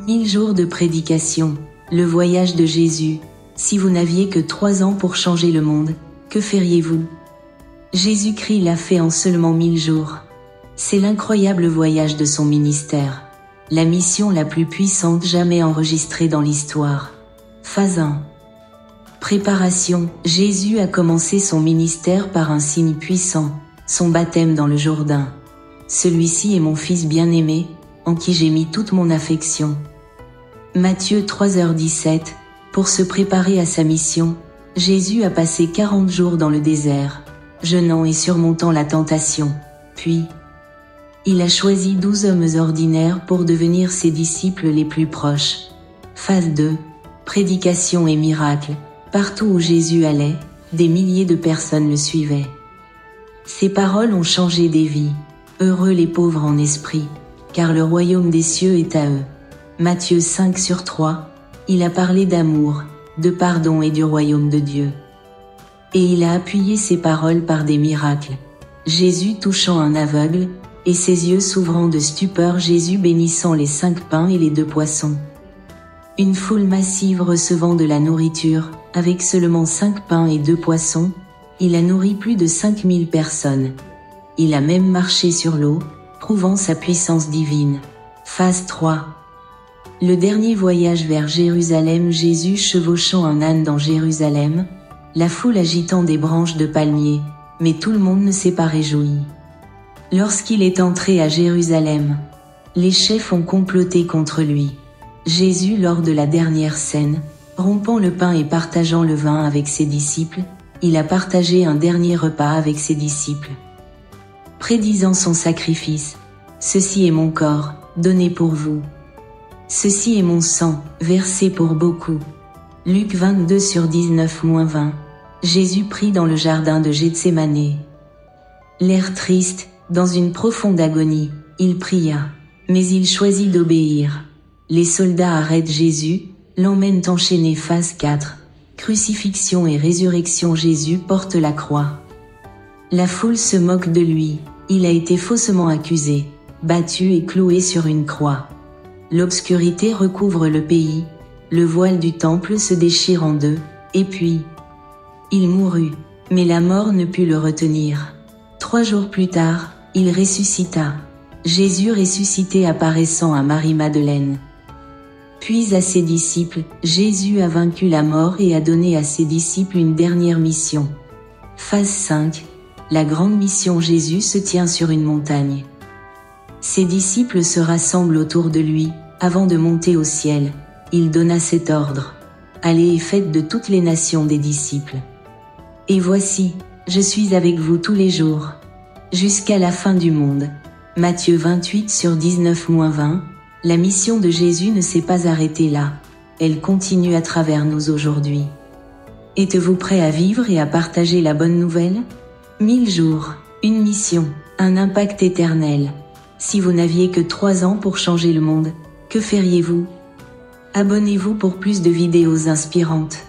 1000 jours de prédication, le voyage de Jésus. Si vous n'aviez que 3 ans pour changer le monde, que feriez-vous? Jésus-Christ l'a fait en seulement 1000 jours. C'est l'incroyable voyage de son ministère. La mission la plus puissante jamais enregistrée dans l'histoire. Phase 1. Préparation. Jésus a commencé son ministère par un signe puissant, son baptême dans le Jourdain. Celui-ci est mon Fils bien-aimé, en qui j'ai mis toute mon affection. Matthieu 3h17. Pour se préparer à sa mission, Jésus a passé 40 jours dans le désert, jeûnant et surmontant la tentation. Puis, il a choisi 12 hommes ordinaires pour devenir ses disciples les plus proches. Phase 2. Prédication et miracles. Partout où Jésus allait, des milliers de personnes le suivaient. Ses paroles ont changé des vies. Heureux les pauvres en esprit, car le royaume des cieux est à eux. Matthieu 5/3, il a parlé d'amour, de pardon et du royaume de Dieu. Et il a appuyé ses paroles par des miracles. Jésus touchant un aveugle, et ses yeux s'ouvrant de stupeur, Jésus bénissant les 5 pains et les 2 poissons. Une foule massive recevant de la nourriture, avec seulement 5 pains et 2 poissons, il a nourri plus de 5000 personnes. Il a même marché sur l'eau, prouvant sa puissance divine. Phase 3. Le dernier voyage vers Jérusalem. Jésus chevauchant un âne dans Jérusalem, la foule agitant des branches de palmier, mais tout le monde ne s'est pas réjoui. Lorsqu'il est entré à Jérusalem, les chefs ont comploté contre lui. Jésus, lors de la dernière scène, rompant le pain et partageant le vin avec ses disciples, il a partagé un dernier repas avec ses disciples. Prédisant son sacrifice, « Ceci est mon corps, donné pour vous. Ceci est mon sang, versé pour beaucoup. » Luc 22/19-20. Jésus prit dans le jardin de Gethsémanée. L'air triste, dans une profonde agonie, il pria, mais il choisit d'obéir. Les soldats arrêtent Jésus, l'emmènent enchaîné. Phase 4. Crucifixion et résurrection. Jésus porte la croix. La foule se moque de lui, il a été faussement accusé, battu et cloué sur une croix. L'obscurité recouvre le pays, le voile du temple se déchire en deux, et puis, il mourut, mais la mort ne put le retenir. 3 jours plus tard, il ressuscita. Jésus ressuscité apparaissant à Marie-Madeleine. Puis à ses disciples, Jésus a vaincu la mort et a donné à ses disciples une dernière mission. Phase 5. La grande mission. Jésus se tient sur une montagne. Ses disciples se rassemblent autour de lui, avant de monter au ciel. Il donna cet ordre. Allez et faites de toutes les nations des disciples. Et voici, je suis avec vous tous les jours, jusqu'à la fin du monde. Matthieu 28/19-20. La mission de Jésus ne s'est pas arrêtée là. Elle continue à travers nous aujourd'hui. Êtes-vous prêt à vivre et à partager la bonne nouvelle? 1000 jours, une mission, un impact éternel. Si vous n'aviez que 3 ans pour changer le monde, que feriez-vous? Abonnez-vous pour plus de vidéos inspirantes.